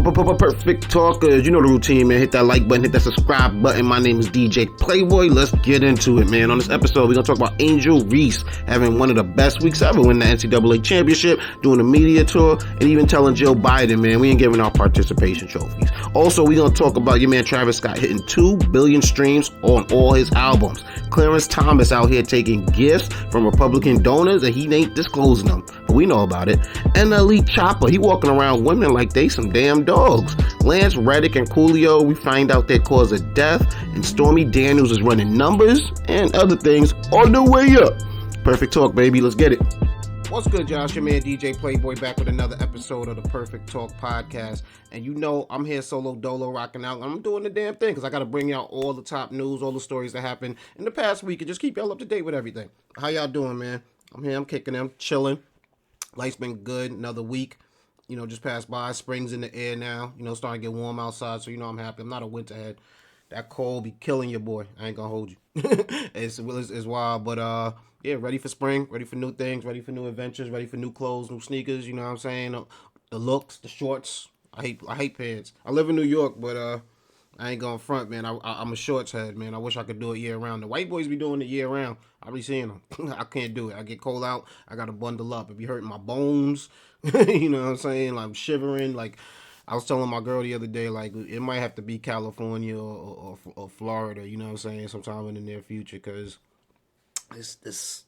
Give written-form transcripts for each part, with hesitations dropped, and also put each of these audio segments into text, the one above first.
Perfect talkers, you know the routine, man. Hit that like button, hit that subscribe button. My name is DJ Playboy. Let's get into it, man. On this episode, we're gonna talk about Angel Reese having one of the best weeks ever, winning the NCAA championship, doing a media tour, and even telling Joe Biden, man, we ain't giving our participation trophies. Also, we're gonna talk about your man Travis Scott hitting 2 billion streams on all his albums. Clarence Thomas out here taking gifts from Republican donors and he ain't disclosing them, but we know about it. NLE Choppa, he walking around women like they some damn dogs. Lance, Reddick, and Coolio, we find out their cause of death, and Stormy Daniels is running numbers and other things on the way up. Perfect talk, baby. Let's get it. What's good, Josh? Your man DJ Playboy back with another episode of the Perfect Talk podcast. And you know I'm here solo dolo rocking out. I'm doing the damn thing because I got to bring y'all all the top news, all the stories that happened in the past week and just keep y'all up to date with everything. How y'all doing, man? I'm here. I'm kicking them, chilling. Life's been good. Another week, you know, just passed by. Spring's in the air now. You know, starting to get warm outside, so you know I'm happy. I'm not a winter head. That cold be killing your boy. I ain't gonna hold you. it's wild, but yeah, ready for spring, ready for new things, ready for new adventures, ready for new clothes, new sneakers. You know what I'm saying? The looks, the shorts. I hate pants. I live in New York, but I ain't going front, man. I'm a shorts head, man. I wish I could do it year round. The white boys be doing it year round. I be seeing them. I can't do it. I get cold out. I gotta bundle up. It be hurting my bones. You know what I'm saying? Like, I'm shivering. Like, I was telling my girl the other day, like, it might have to be California or Florida. You know what I'm saying? Sometime in the near future, because this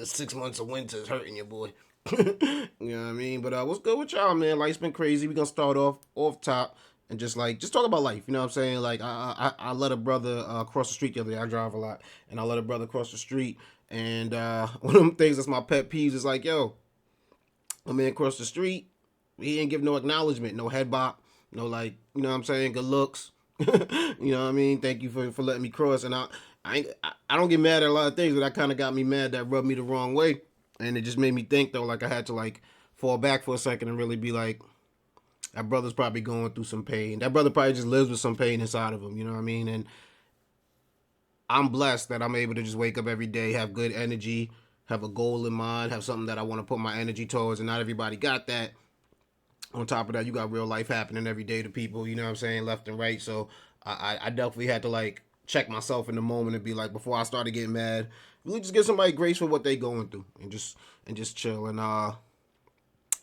6 months of winter is hurting your boy. You know what I mean? But what's good with y'all, man? Life's been crazy. We gonna start off top and just talk about life. You know what I'm saying? Like, I let a brother cross the street the other day. I drive a lot, and I let a brother cross the street, and one of them things that's my pet peeves is like, yo, a man crossed the street, he ain't give no acknowledgement, no head bop, no, like, you know what I'm saying, good looks. You know what I mean? Thank you for letting me cross. And I don't get mad at a lot of things, but that kind of got me mad. That rubbed me the wrong way, and it just made me think though, like I had to like fall back for a second and really be like, that brother's probably going through some pain. That brother probably just lives with some pain inside of him. You know what I mean? And I'm blessed that I'm able to just wake up every day, have good energy, have a goal in mind, have something that I want to put my energy towards, and not everybody got that. On top of that, you got real life happening every day to people, you know what I'm saying, left and right. So I definitely had to like check myself in the moment and be like, before I started getting mad, really just give somebody grace for what they going through and just chill. And I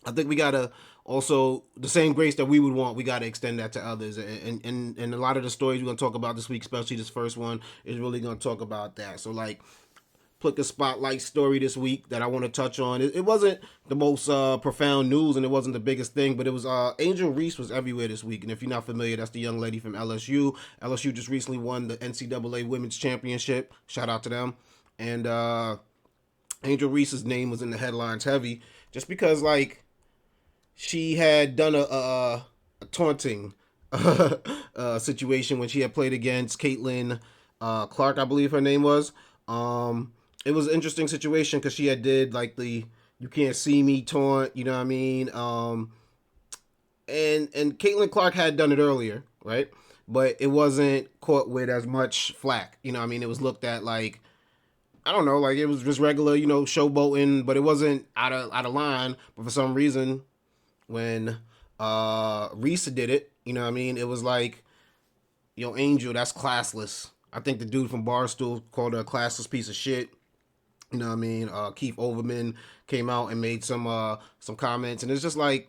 think we gotta also, the same grace that we would want, we gotta extend that to others. And a lot of the stories we're gonna talk about this week, especially this first one, is really gonna talk about that. So like, pick a spotlight story this week that I want to touch on. It wasn't the most profound news, and it wasn't the biggest thing, but it was Angel Reese was everywhere this week. And if you're not familiar, that's the young lady from LSU. LSU just recently won the NCAA Women's Championship. Shout out to them. And Angel Reese's name was in the headlines heavy, just because like she had done a taunting situation when she had played against Caitlin Clark, I believe her name was. It was an interesting situation because she had did like the "you can't see me" taunt, you know what I mean? And Caitlin Clark had done it earlier, right? But it wasn't caught with as much flack, you know what I mean? It was looked at like, I don't know, like it was just regular, you know, showboating, but it wasn't out of line. But for some reason, when Reese did it, you know what I mean? It was like, yo, Angel, that's classless. I think the dude from Barstool called her a classless piece of shit. You know what I mean? Keith Overman came out and made some comments, and it's just like,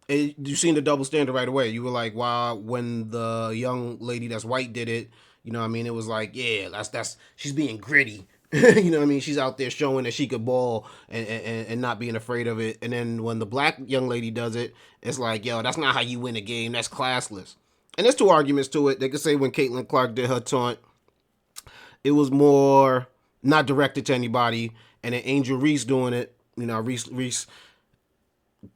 you seen the double standard right away. You were like, wow, when the young lady that's white did it, you know what I mean? It was like, yeah, that's she's being gritty. You know what I mean? She's out there showing that she could ball and not being afraid of it. And then when the black young lady does it, it's like, yo, that's not how you win a game. That's classless. And there's two arguments to it. They could say when Caitlin Clark did her taunt, it was more not directed to anybody, and then Angel Reese doing it, you know, Reese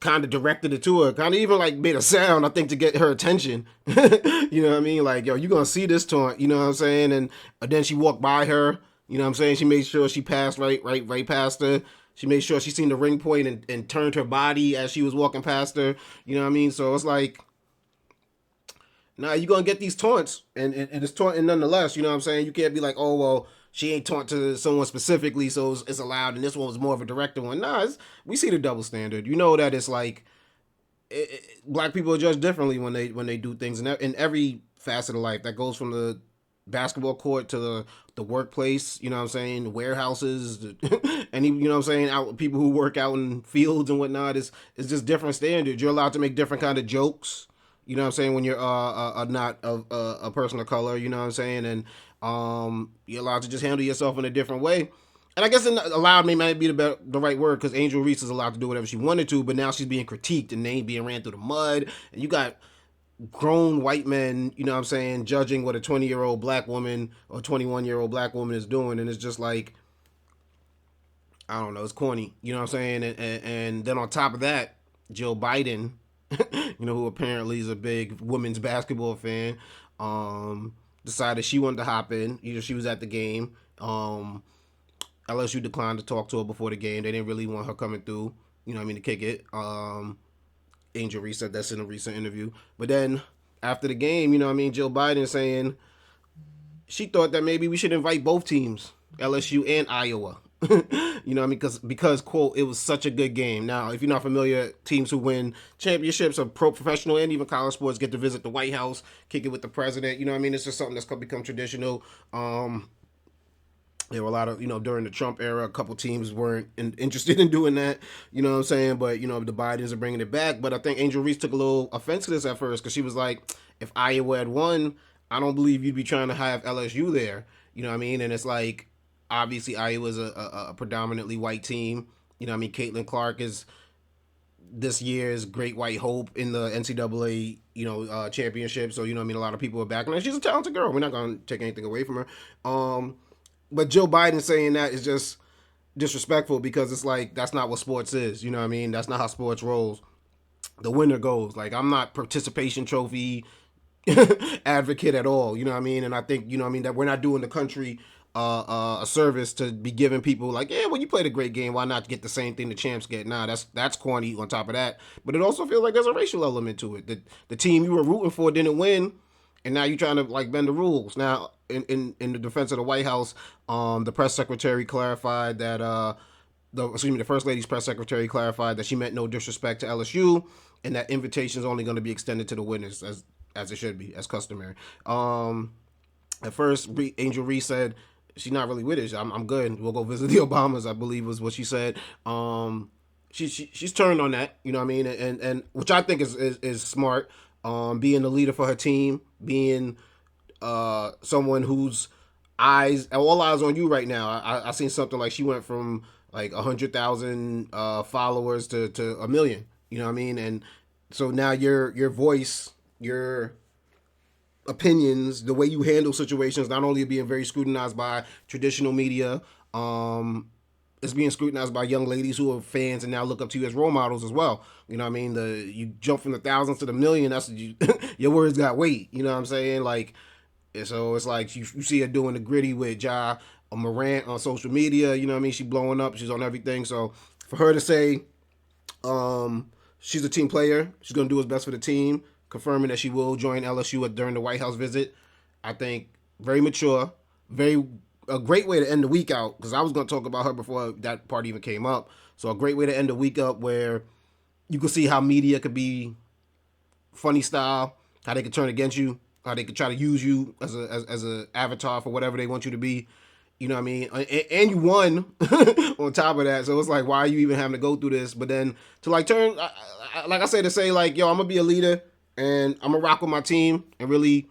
kind of directed it to her, kind of even like made a sound, I think, to get her attention. You know what I mean? Like, yo, you gonna see this taunt, you know what I'm saying? And then she walked by her, you know what I'm saying? She made sure she passed right past her. She made sure she seen the ring point and turned her body as she was walking past her, you know what I mean? So it's like, nah, you're going to get these taunts, and it's taunting nonetheless, you know what I'm saying? You can't be like, oh, well, she ain't taunt to someone specifically, so it's allowed, and this one was more of a director one. Nah, we see the double standard. You know that it's like, black people are judged differently when they do things in every facet of life. That goes from the basketball court to the workplace. You know what I'm saying? Warehouses, any you know what I'm saying? Out people who work out in fields and whatnot is just different standards. You're allowed to make different kind of jokes. You know what I'm saying? When you're not a person of color, you know what I'm saying? And you're allowed to just handle yourself in a different way. And I guess allowed may might be the right word because Angel Reese is allowed to do whatever she wanted to, but now she's being critiqued and named being ran through the mud. And you got grown white men, you know what I'm saying, judging what a 20-year-old black woman or 21-year-old black woman is doing. And it's just like, I don't know, it's corny, you know what I'm saying? And then on top of that, Joe Biden, you know, who apparently is a big women's basketball fan, decided she wanted to hop in. You know, she was at the game. LSU declined to talk to her before the game. They didn't really want her coming through, you know what I mean, to kick it. Angel Reese said that's in a recent interview. But then after the game, you know what I mean, Joe Biden saying she thought that maybe we should invite both teams, LSU and Iowa. You know what I mean? Because, quote, it was such a good game. Now, if you're not familiar, teams who win championships of professional and even college sports get to visit the White House, kick it with the president. You know what I mean? It's just something that's become traditional. There were a lot of, you know, during the Trump era, a couple teams weren't interested in doing that, you know what I'm saying? But, you know, the Bidens are bringing it back. But I think Angel Reese took a little offense to this at first because she was like, if Iowa had won, I don't believe you'd be trying to have LSU there. You know what I mean? And it's like, obviously, Iowa's a predominantly white team. You know what I mean? Caitlin Clark is this year's great white hope in the NCAA, you know, championship. So, you know what I mean? A lot of people are backing her. She's a talented girl. We're not going to take anything away from her. But Joe Biden saying that is just disrespectful because it's like that's not what sports is. You know what I mean? That's not how sports rolls. The winner goes. Like, I'm not participation trophy advocate at all. You know what I mean? And I think, you know what I mean, that we're not doing the country a service to be giving people like, yeah, well, you played a great game. Why not get the same thing the champs get? Nah, that's corny on top of that. But it also feels like there's a racial element to it. The team you were rooting for didn't win, and now you're trying to like bend the rules. Now, in the defense of the White House, the press secretary clarified that the first lady's press secretary clarified that she meant no disrespect to LSU, and that invitation is only going to be extended to the winners as it should be, as customary. At first, Angel Reese said she's not really with it. I'm good. We'll go visit the Obamas, I believe was what she said. She's turned on that, you know what I mean, and which I think is smart. Being the leader for her team, being someone whose all eyes on you right now. I seen something like she went from like 100,000 followers to 1 million. You know what I mean? And so now your voice, your opinions, the way you handle situations, not only being very scrutinized by traditional media, it's being scrutinized by young ladies who are fans and now look up to you as role models as well. You know what I mean? You jump from the thousands to the million. That's your words got weight. You know what I'm saying? Like, so it's like you see her doing the gritty with Ja Morant on social media. You know what I mean? She's blowing up. She's on everything. So for her to say, she's a team player, she's gonna do what's best for the team, confirming that she will join LSU during the White House visit. I think very mature, a great way to end the week out, because I was going to talk about her before that part even came up. So a great way to end the week up where you can see how media could be funny style, how they could turn against you, how they could try to use you as a avatar for whatever they want you to be. You know what I mean? And you won on top of that. So it's like, why are you even having to go through this? But then to like turn, like I said, to say like, yo, I'm going to be a leader and I'm going to rock with my team and really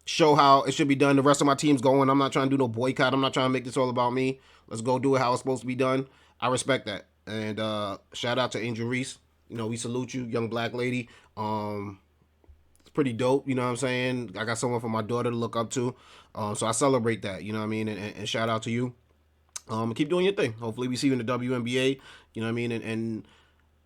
show how it should be done. The rest of my team's going. I'm not trying to do no boycott. I'm not trying to make this all about me. Let's go do it how it's supposed to be done. I respect that. And shout out to Angel Reese. You know, we salute you, young black lady. It's pretty dope, you know what I'm saying? I got someone for my daughter to look up to. So I celebrate that, you know what I mean? And shout out to you. Keep doing your thing. Hopefully we see you in the WNBA, you know what I mean? And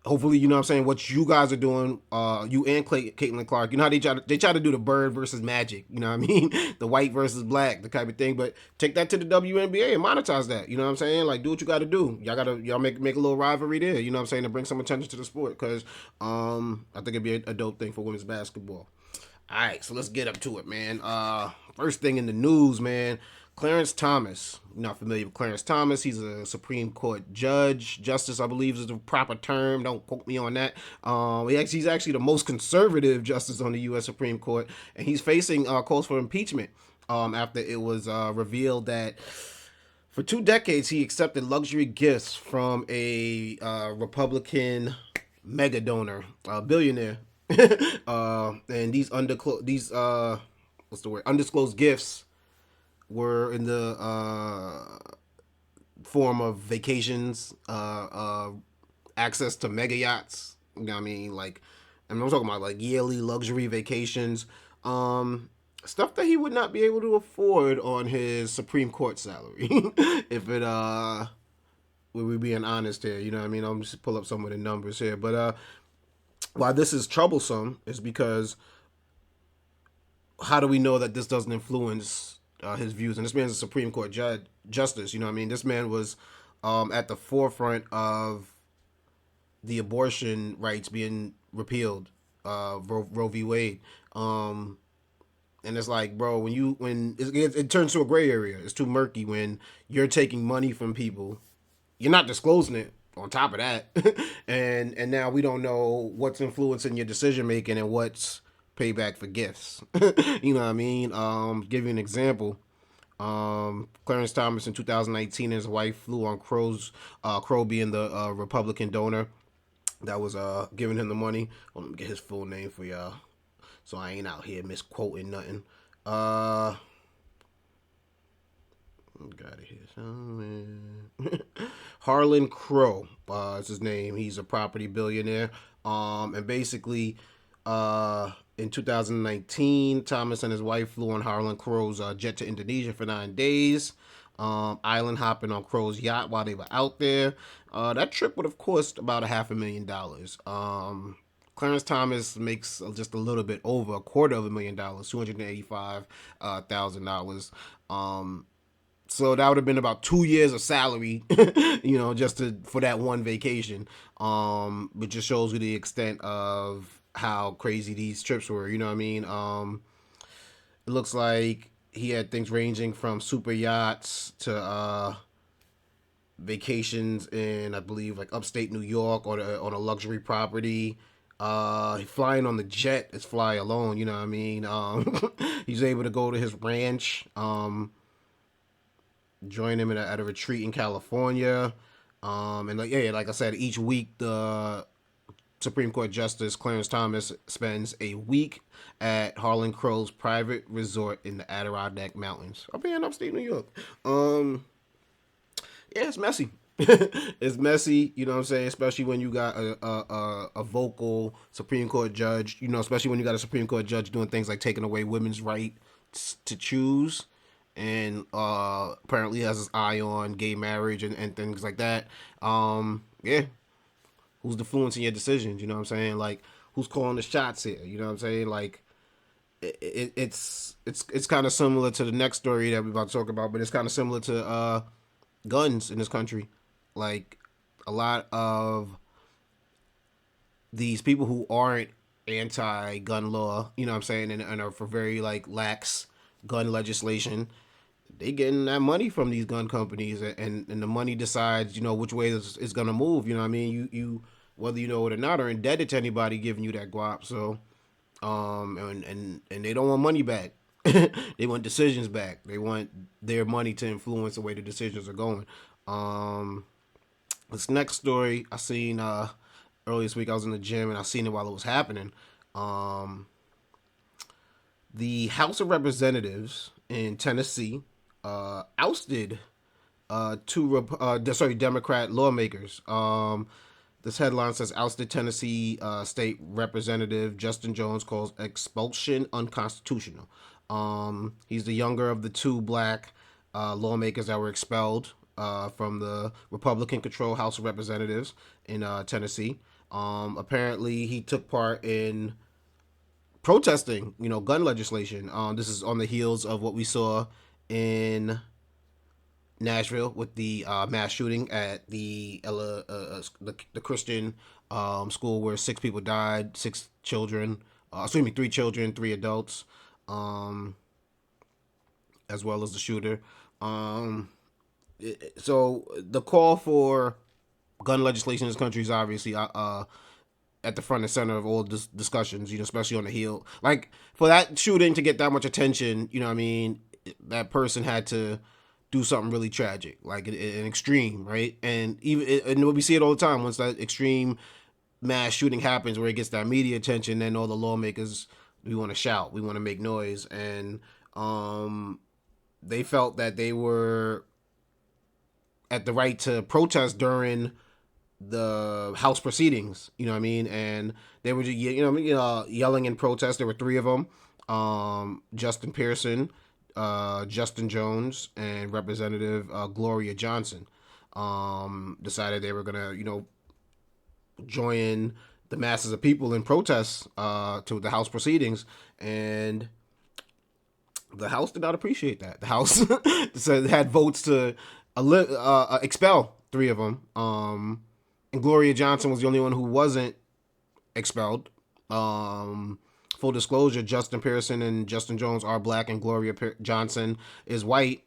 hopefully, you know what I'm saying, what you guys are doing, you and Caitlin Clark, you know how they try to do the bird versus magic, you know what I mean? The white versus black, the type of thing. But take that to the WNBA and monetize that, you know what I'm saying? Like, do what you got to do. Y'all make a little rivalry there, you know what I'm saying, to bring some attention to the sport, because I think it'd be a dope thing for women's basketball. All right, so let's get up to it, man. First thing in the news, man. Clarence Thomas. You're not familiar with Clarence Thomas. He's a Supreme Court justice, I believe is the proper term. Don't quote me on that. He's actually the most conservative justice on the U.S. Supreme Court, and he's facing calls for impeachment after it was revealed that for 2 decades he accepted luxury gifts from a Republican mega donor, billionaire, and these undisclosed gifts were in the form of vacations, access to mega yachts. You know what I mean? Like, I'm talking about like yearly luxury vacations, stuff that he would not be able to afford on his Supreme Court salary. If it we being honest here, you know what I mean? I'm just pull up some of the numbers here, but why this is troublesome is because how do we know that this doesn't influence his views? And this man's a Supreme Court justice. You know what I mean? This man was at the forefront of the abortion rights being repealed, Roe v. Wade. And it's like, bro, when it turns to a gray area, it's too murky when you're taking money from people, you're not disclosing it. On top of that, and now we don't know what's influencing your decision making and what's payback for gifts. You know what I mean? Give you an example. Clarence Thomas in 2019, his wife flew on Crow being the Republican donor that was giving him the money. Well, let me get his full name for y'all, so I ain't out here misquoting nothing. Got it here somewhere. Harlan Crow is his name. He's a property billionaire. And basically, in 2019, Thomas and his wife flew on Harlan Crow's jet to Indonesia for 9 days, island hopping on Crow's yacht while they were out there. That trip would have cost about $500,000. Clarence Thomas makes just a little bit over $250,000, $285,000. So that would have been about 2 years of salary, you know, for that one vacation. Which just shows you the extent of how crazy these trips were. You know what I mean? It looks like he had things ranging from super yachts to vacations in, I believe, like upstate New York or on a luxury property. Flying on the jet is fly alone. You know what I mean? He's able to go to his ranch. Join him at a retreat in California, and like I said, each week the Supreme Court Justice Clarence Thomas spends a week at Harlan Crow's private resort in the Adirondack Mountains up here in upstate New York. It's messy. It's messy, you know what I'm saying? Especially when you got a vocal Supreme Court judge, you know, especially when you got a Supreme Court judge doing things like taking away women's rights to choose. And apparently has his eye on gay marriage and things like that. Who's influencing your decisions? You know what I'm saying? Like, who's calling the shots here? You know what I'm saying? Like, it's kind of similar to the next story that we're about to talk about, but it's kind of similar to guns in this country. Like, a lot of these people who aren't anti-gun law, you know what I'm saying, and are for very like lax gun legislation, they getting that money from these gun companies, and the money decides, you know, which way it's gonna move. You know what I mean? You whether you know it or not are indebted to anybody giving you that guap. So and they don't want money back. They want decisions back. They want their money to influence the way the decisions are going. This next story I seen earlier this week. I was in the gym and I seen it while it was happening. The House of Representatives in Tennessee ousted two Democrat lawmakers. This headline says ousted Tennessee State Representative Justin Jones calls expulsion unconstitutional. He's the younger of the two black lawmakers that were expelled from the Republican-controlled House of Representatives in Tennessee. Apparently, he took part in protesting, you know, gun legislation. This is on the heels of what we saw in Nashville with the mass shooting at the Christian school where 6 people died, 3 children, 3 adults, as well as the shooter. Um, so the call for gun legislation in this country is obviously at the front and center of all discussions, especially on the heel. Like, for that shooting to get that much attention, what I mean, that person had to do something really tragic, like an extreme, right? And we see it all the time. Once that extreme mass shooting happens, where it gets that media attention, then all the lawmakers, we want to shout, we want to make noise, and they felt that they were at the right to protest during the House proceedings, you know what I mean? And they were just, yelling in protest. There were three of them: Justin Pearson, Justin Jones, and Representative Gloria Johnson. Decided they were gonna, join the masses of people in protest to the House proceedings, and the House did not appreciate that. The House had votes to expel three of them. And Gloria Johnson was the only one who wasn't expelled. Full disclosure: Justin Pearson and Justin Jones are black, and Gloria Johnson is white,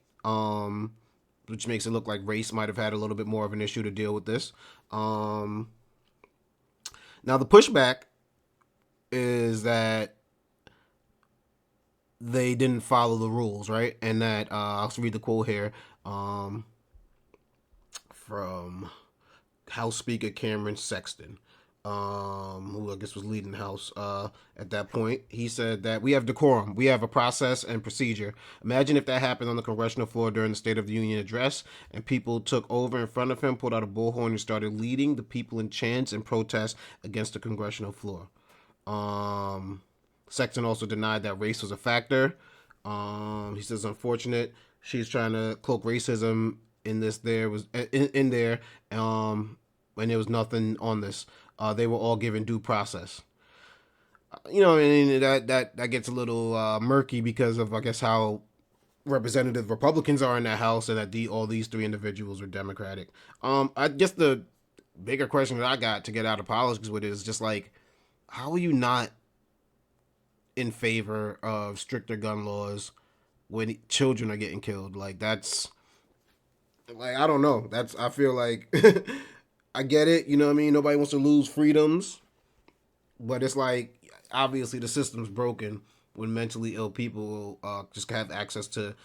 which makes it look like race might have had a little bit more of an issue to deal with this. Now the pushback is that they didn't follow the rules, right? And that I'll read the quote here from House Speaker Cameron Sexton, who I guess was leading the House at that point. He said that we have decorum, we have a process and procedure. Imagine if that happened on the congressional floor during the State of the Union address, and people took over in front of him, pulled out a bullhorn, and started leading the people in chants and protests against the congressional floor. Sexton also denied that race was a factor. He says, unfortunate, she's trying to cloak racism in this. There was in there, and there was nothing on this. They were all given due process. And that gets a little murky because of, I guess, how representative Republicans are in that House, and that all these three individuals are Democratic. I guess the bigger question that I got to get out of politics with is just like, how are you not in favor of stricter gun laws when children are getting killed? Like, that's, like, I don't know. I feel like I get it, what I mean? Nobody wants to lose freedoms, but it's like, obviously the system's broken when mentally ill people just have access to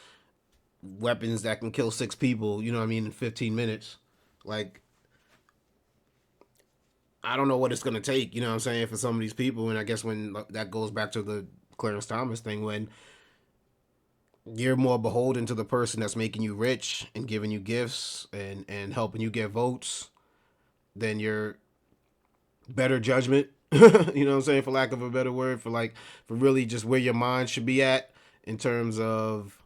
weapons that can kill 6 people, in 15 minutes. Like, I don't know what it's going to take, for some of these people. And I guess when that goes back to the Clarence Thomas thing, when you're more beholden to the person that's making you rich and giving you gifts and helping you get votes than your better judgment, for lack of a better word, for really just where your mind should be at in terms of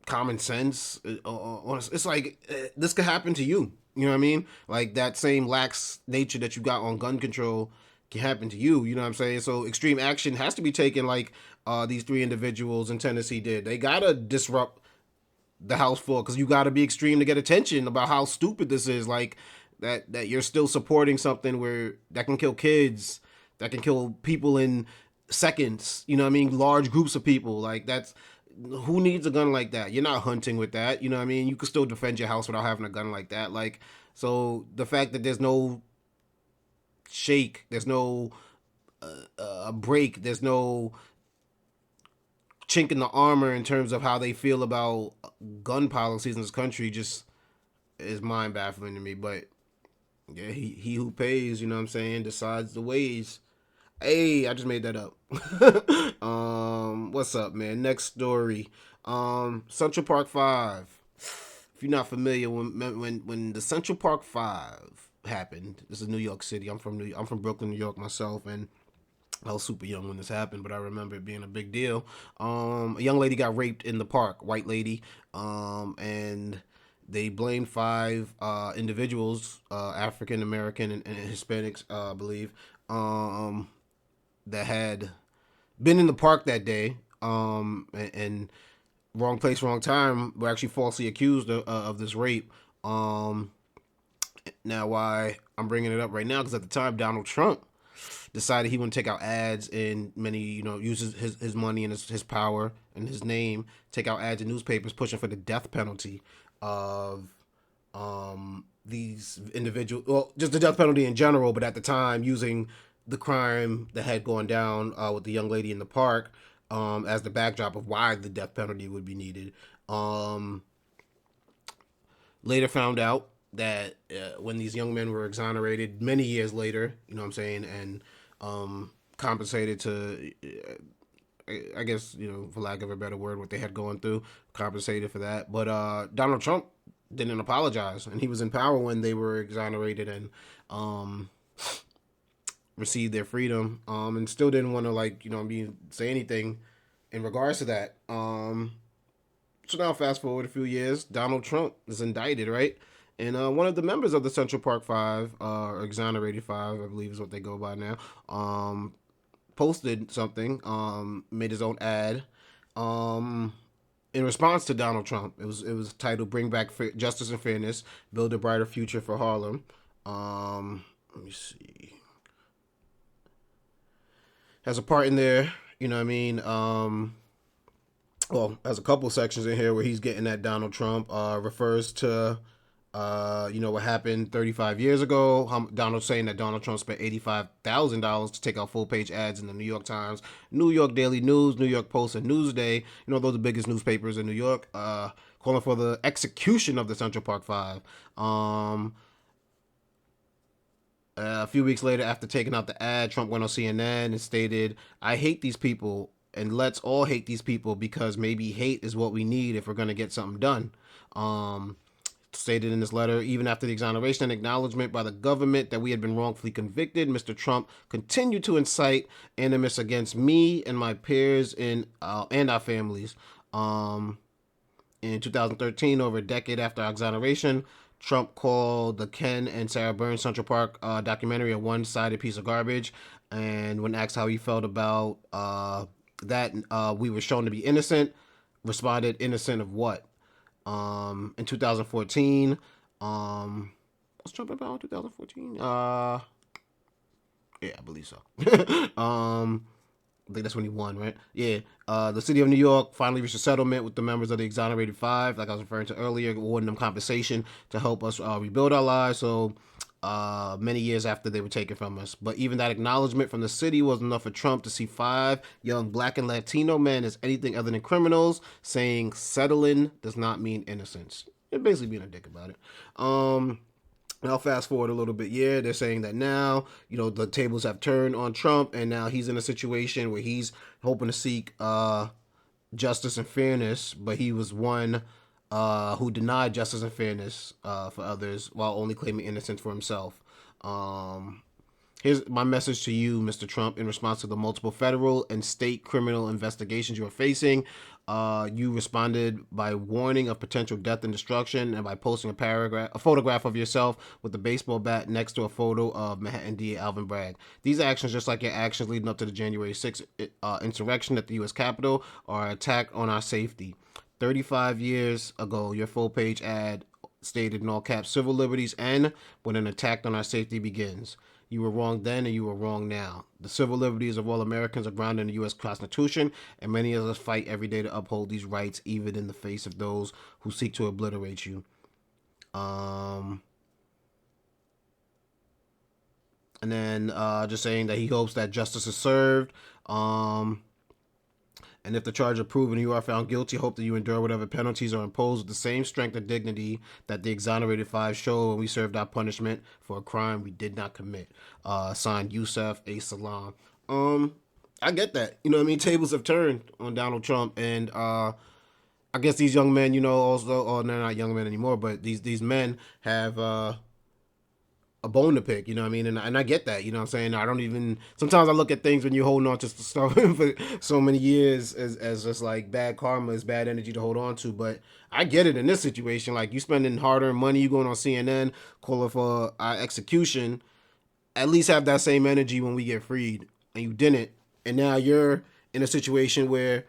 common sense. It's like, this could happen to you. You know what I mean? Like, that same lax nature that you got on gun control can happen to you. You know what I'm saying? So extreme action has to be taken, like these 3 individuals in Tennessee did. They gotta disrupt the House floor, because you gotta be extreme to get attention about how stupid this is. Like, that you're still supporting something where that can kill kids, that can kill people in seconds. You know what I mean? Large groups of people. Like, that's, who needs a gun like that? You're not hunting with that. You know what I mean? You can still defend your house without having a gun like that. Like, so the fact that there's no shake, there's no break, there's no chink in the armor in terms of how they feel about gun policies in this country, just is mind baffling to me. But yeah, he who pays, decides the ways. Hey, I just made that up. What's up, man? Next story. Central Park 5. If you're not familiar, when the Central Park 5 happened, this is New York City. I'm from Brooklyn, New York myself, and I was super young when this happened, but I remember it being a big deal. A young lady got raped in the park, white lady, and they blamed 5 individuals, African American and Hispanics, I believe, that had been in the park that day, and wrong place, wrong time, were actually falsely accused of this rape. Now, why I'm bringing it up right now, because at the time, Donald Trump decided he wouldn't take out ads in many, use his money and his power and his name, take out ads in newspapers pushing for the death penalty of these individuals, well, just the death penalty in general, but at the time using the crime that had gone down with the young lady in the park as the backdrop of why the death penalty would be needed. Later found out that when these young men were exonerated many years later, you know what I'm saying, and compensated to, I guess, for lack of a better word, what they had gone through, compensated for that. But Donald Trump didn't apologize, and he was in power when they were exonerated and received their freedom, and still didn't want to say anything in regards to that. So now fast forward a few years, Donald Trump is indicted, right? And one of the members of the Central Park Five, or Exonerated Five, I believe is what they go by now, posted something, made his own ad, in response to Donald Trump. It was titled "Bring Back Justice and Fairness, Build a Brighter Future for Harlem." Let me see. Has a part in there, you know what I mean? Well, has a couple sections in here where he's getting at Donald Trump, refers to, what happened 35 years ago. Donald's saying that Donald Trump spent $85,000 to take out full-page ads in the New York Times, New York Daily News, New York Post, and Newsday. Those are the biggest newspapers in New York, calling for the execution of the Central Park Five. A few weeks later, after taking out the ad, Trump went on CNN and stated, "I hate these people, and let's all hate these people because maybe hate is what we need if we're going to get something done." Stated in this letter, even after the exoneration and acknowledgement by the government that we had been wrongfully convicted, Mr. Trump continued to incite animus against me and my peers and our families. In 2013, over a decade after our exoneration, Trump called the Ken and Sarah Burns Central Park documentary a one-sided piece of garbage. And when asked how he felt about that we were shown to be innocent, responded, "Innocent of what?" In 2014, what's Trump about in 2014? Yeah, I believe so. I think that's when he won, right? Yeah. The city of New York finally reached a settlement with the members of the Exonerated Five, like I was referring to earlier, awarding them compensation to help us rebuild our lives. So many years after they were taken from us. But even that acknowledgement from the city wasn't enough for Trump to see 5 young black and Latino men as anything other than criminals, saying settling does not mean innocence. They're basically being a dick about it. Now fast forward a little bit. Yeah, they're saying that now, the tables have turned on Trump, and now he's in a situation where he's hoping to seek justice and fairness, but he was one who denied justice and fairness for others while only claiming innocence for himself. Here's my message to you, Mr. Trump, in response to the multiple federal and state criminal investigations you are facing. You responded by warning of potential death and destruction, and by posting a photograph of yourself with a baseball bat next to a photo of Manhattan DA Alvin Bragg. These actions, just like your actions leading up to the January 6th insurrection at the U.S. Capitol, are an attack on our safety. 35 years ago, your full-page ad stated in all caps, "Civil liberties end when an attack on our safety begins." You were wrong then, and you are wrong now. The civil liberties of all Americans are grounded in the U.S. Constitution, and many of us fight every day to uphold these rights, even in the face of those who seek to obliterate you. And then just saying that he hopes that justice is served. And if the charge are proven and you are found guilty, hope that you endure whatever penalties are imposed with the same strength and dignity that the Exonerated Five showed when we served our punishment for a crime we did not commit. Signed, Yusef A. Salam. I get that. Tables have turned on Donald Trump, and I guess these young men, also, or they're not young men anymore, but these men have a bone to pick, and I get that, I'm saying. I don't even, sometimes I look at things when you're holding on to stuff for so many years as just like bad karma, is bad energy to hold on to. But I get it in this situation. Like, you spending hard-earned money, you going on CNN calling for our execution, at least have that same energy when we get freed, and you didn't. And now you're in a situation where,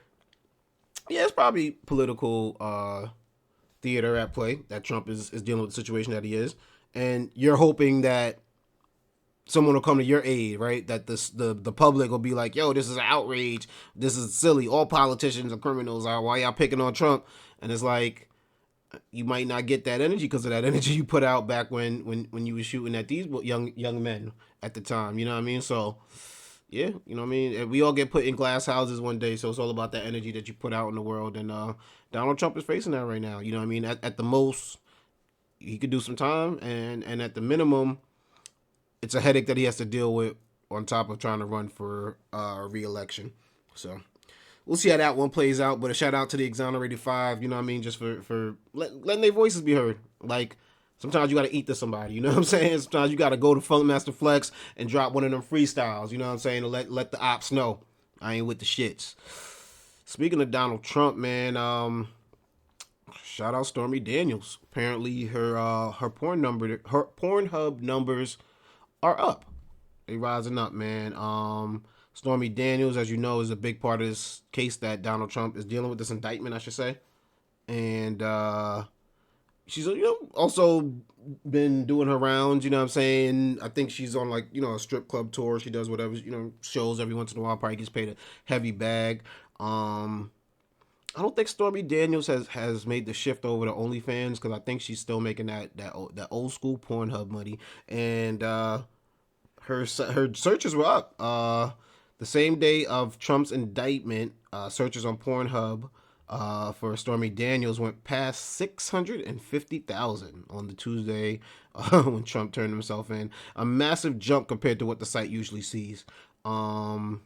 yeah, it's probably political theater at play, that Trump is dealing with the situation that he is. And you're hoping that someone will come to your aid, right? That the public will be like, yo, this is an outrage. This is silly. All politicians are criminals. Why y'all picking on Trump? And it's like, you might not get that energy because of that energy you put out back when you were shooting at these young men at the time. You know what I mean? So, yeah, you know what I mean? We all get put in glass houses one day, so it's all about that energy that you put out in the world. And Donald Trump is facing that right now. You know what I mean? At the most, he could do some time, and at the minimum, it's a headache that he has to deal with on top of trying to run for re-election. So we'll see how that one plays out. But a shout out to the exonerated five, you know what I mean, just for letting their voices be heard. Like, sometimes you got to eat to somebody, you know what I'm saying? Sometimes you got to go to Funkmaster Flex and drop one of them freestyles, you know what I'm saying, to let the ops know I ain't with the shits. Speaking of Donald Trump, man, shout out Stormy Daniels. Apparently her Pornhub numbers are up. They rising up, man. Stormy Daniels, as you know, is a big part of this case that Donald Trump is dealing with, this indictment, I should say. And she's, also been doing her rounds, you know what I'm saying? I think she's on, like, a strip club tour. She does whatever, shows every once in a while, probably gets paid a heavy bag. I don't think Stormy Daniels has made the shift over to OnlyFans, because I think she's still making that old school Pornhub money. And her searches were up. The same day of Trump's indictment, searches on Pornhub for Stormy Daniels went past 650,000 on the Tuesday when Trump turned himself in. A massive jump compared to what the site usually sees. Let's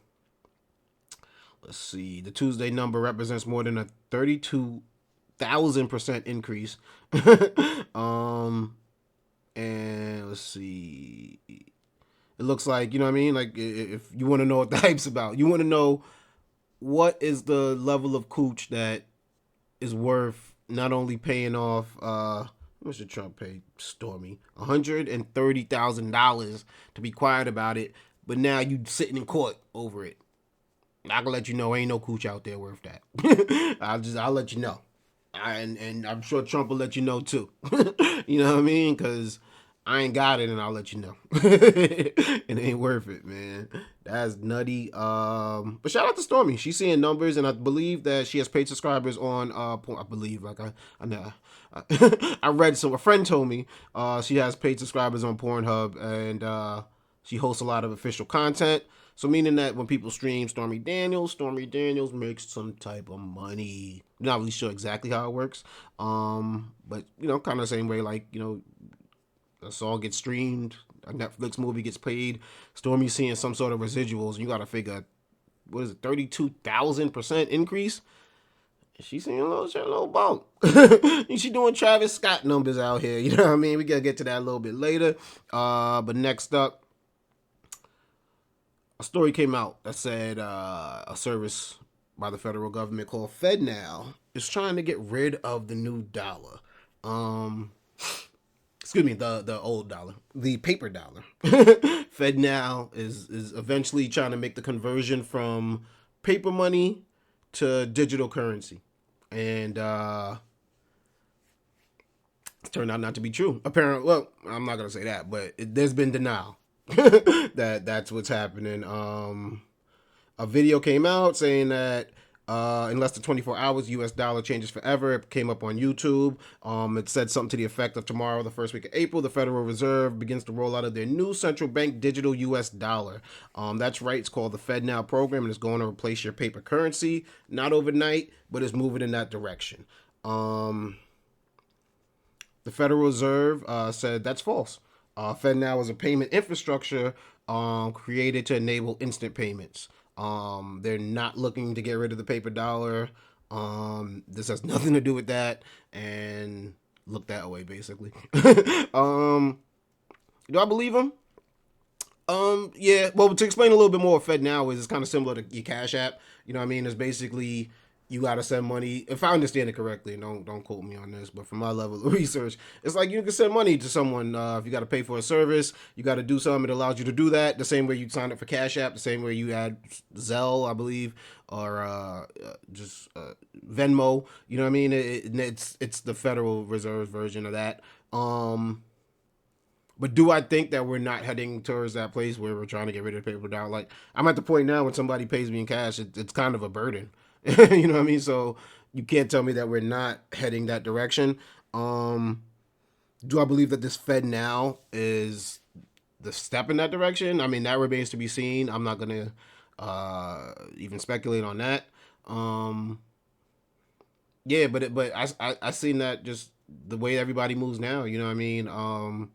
see. The Tuesday number represents more than a 32,000% increase. And let's see. It looks like, you know what I mean? Like, if you want to know what the hype's about, you want to know what is the level of cooch that is worth not only paying off, how much did Trump pay Stormy? $130,000 to be quiet about it, but now you sitting in court over it. I can let you know ain't no cooch out there worth that. I'll let you know. And I'm sure Trump will let you know too. You know what I mean? Because I ain't got it, and I'll let you know. It ain't worth it, man. That's nutty. But shout out to Stormy. She's seeing numbers, and I believe that she has paid subscribers on I believe, like I know. I read, so a friend told me she has paid subscribers on Pornhub, and she hosts a lot of official content. So meaning that when people stream Stormy Daniels makes some type of money. Not really sure exactly how it works. But kind of the same way, like, a song gets streamed, a Netflix movie gets paid, Stormy's seeing some sort of residuals, and you gotta figure, what is it, 32,000% increase? She's seeing a little bump. She doing Travis Scott numbers out here, you know what I mean? We gotta get to that a little bit later. But next up, a story came out that said a service by the federal government called FedNow is trying to get rid of the new dollar. Excuse me, the old dollar, the paper dollar. FedNow is eventually trying to make the conversion from paper money to digital currency. And it turned out not to be true. Apparently, well, I'm not going to say that, but there's been denial that's what's happening. A video came out saying that in less than 24 hours, U.S. dollar changes forever. It came up on YouTube. It said something to the effect of tomorrow, the first week of April, the Federal Reserve begins to roll out of their new central bank digital U.S. dollar. That's right. It's called the FedNow program, and it's going to replace your paper currency. Not overnight, but it's moving in that direction. The Federal Reserve said that's false. FedNow is a payment infrastructure created to enable instant payments. They're not looking to get rid of the paper dollar. This has nothing to do with that, and look that way, basically. Do I believe them? Yeah. Well, to explain a little bit more what FedNow is, it's kind of similar to your Cash App. You know what I mean? It's basically, you got to send money. If I understand it correctly, don't quote me on this, but from my level of research, it's like you can send money to someone. If you got to pay for a service, you got to do something. It allows you to do that the same way you sign up for Cash App, the same way you add Zelle, I believe, or just Venmo. You know what I mean? It's the Federal Reserve version of that. But do I think that we're not heading towards that place where we're trying to get rid of paper dollar? Like, I'm at the point now when somebody pays me in cash, it's kind of a burden. You know what I mean? So you can't tell me that we're not heading that direction. Um, do I believe that this Fed now is the step in that direction? I mean, that remains to be seen. I'm not gonna even speculate on that. Um, yeah, but I seen that just the way everybody moves now. You know what I mean?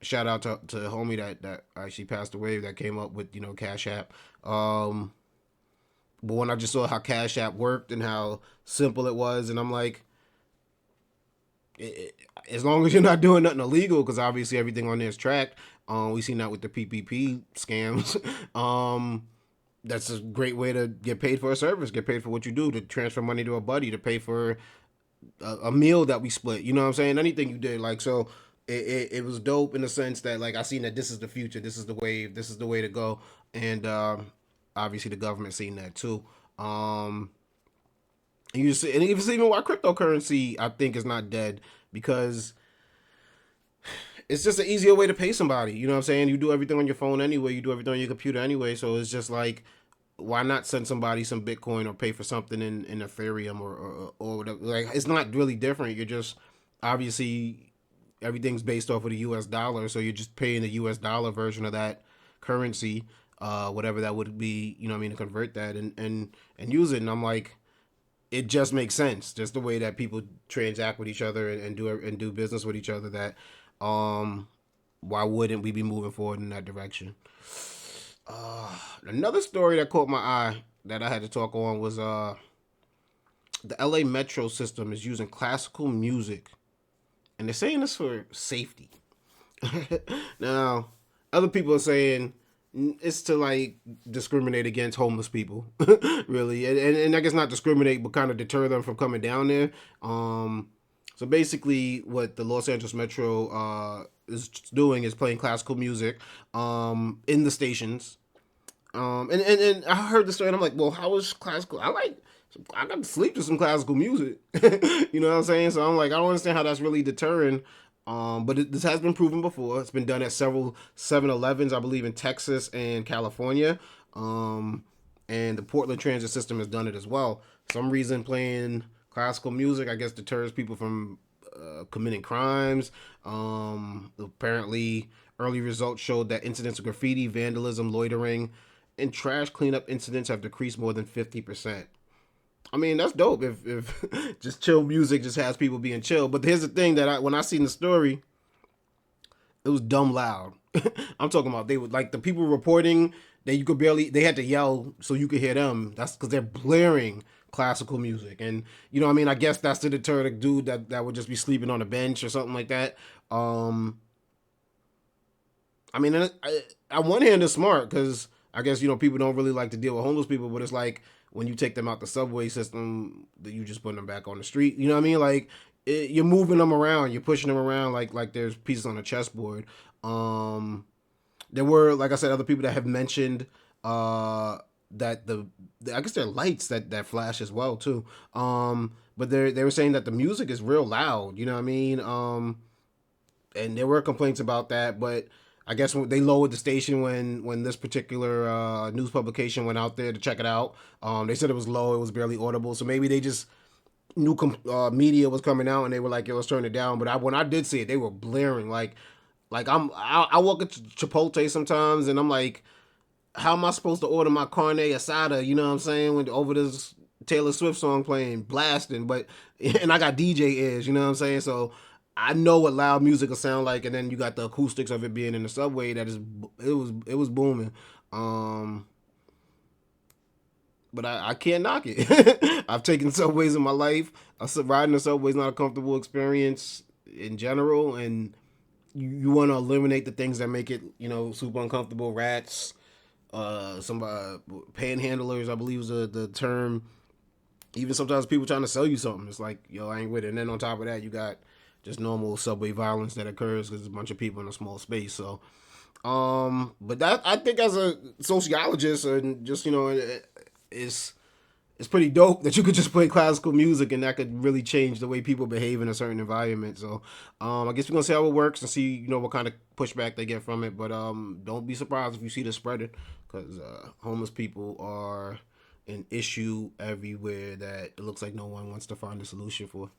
Shout out to the homie that actually passed away that came up with Cash App. Um, but when I just saw how Cash App worked and how simple it was, and I'm like, as long as you're not doing nothing illegal, because obviously everything on there is tracked. We seen that with the PPP scams. That's a great way to get paid for a service, get paid for what you do, to transfer money to a buddy, to pay for a meal that we split. You know what I'm saying? Anything you did, like, so. It was dope in the sense that, like, I seen that this is the future, this is the wave, this is the way to go, and obviously the government seen that too. And you see, and even why cryptocurrency I think is not dead, because it's just an easier way to pay somebody. You know what I'm saying? You do everything on your phone anyway. You do everything on your computer anyway. So it's just like, why not send somebody some Bitcoin or pay for something in Ethereum or whatever? Like, it's not really different. You're just obviously everything's based off of the U.S. dollar, so you're just paying the U.S. dollar version of that currency, whatever that would be. You know what I mean? To convert that and use it. And I'm like, it just makes sense, just the way that people transact with each other and do business with each other. That um, why wouldn't we be moving forward in that direction? Another story that caught my eye that I had to talk on was the LA Metro system is using classical music, and they're saying this for safety. Now, other people are saying it's to, like, discriminate against homeless people, really, and I guess not discriminate, but kind of deter them from coming down there. So basically, what the Los Angeles Metro is doing is playing classical music in the stations. And I heard the story, and I'm like, well, how is classical? I got to sleep to some classical music. You know what I'm saying? So I'm like, I don't understand how that's really deterring. But this has been proven before. It's been done at several 7-Elevens, I believe, in Texas and California. And the Portland transit system has done it as well. For some reason, playing classical music, I guess, deters people from committing crimes. Apparently, early results showed that incidents of graffiti, vandalism, loitering, and trash cleanup incidents have decreased more than 50%. I mean, that's dope if just chill music just has people being chill. But here's the thing, that when I seen the story, it was dumb loud. I'm talking about, they would, like, the people reporting that you could barely, they had to yell so you could hear them. That's because they're blaring classical music. And, you know what I mean? I guess that's to deter the dude that would just be sleeping on a bench or something like that. I mean, on one hand, it's smart because I guess, people don't really like to deal with homeless people, but it's like when you take them out the subway system, that you just put them back on the street. You know what I mean? Like, you're moving them around, you're pushing them around like there's pieces on a chessboard. There were, like I said, other people that have mentioned that I guess there are lights that flash as well too. But they were saying that the music is real loud. You know what I mean? And there were complaints about that, but I guess they lowered the station when this particular news publication went out there to check it out. They said it was low, it was barely audible. So maybe they just knew media was coming out and they were like, "Yo, let's turn it down." But when I did see it, they were blaring like I walk into Chipotle sometimes and I'm like, how am I supposed to order my carne asada? You know what I'm saying? When over this Taylor Swift song playing, blasting, but and I got DJ ears. You know what I'm saying? So I know what loud music will sound like, and then you got the acoustics of it being in the subway. It was booming. But I can't knock it. I've taken subways in my life. Riding the subway is not a comfortable experience in general, and you want to eliminate the things that make it, super uncomfortable. Rats, some panhandlers, I believe is the term. Even sometimes people trying to sell you something. It's like, yo, I ain't with it. And then on top of that, you got just normal subway violence that occurs because there's a bunch of people in a small space. So, but that, I think, as a sociologist and just, it's it's pretty dope that you could just play classical music and that could really change the way people behave in a certain environment. So I guess we're gonna see how it works and see what kind of pushback they get from it. But don't be surprised if you see this spreading, because homeless people are an issue everywhere that it looks like no one wants to find a solution for.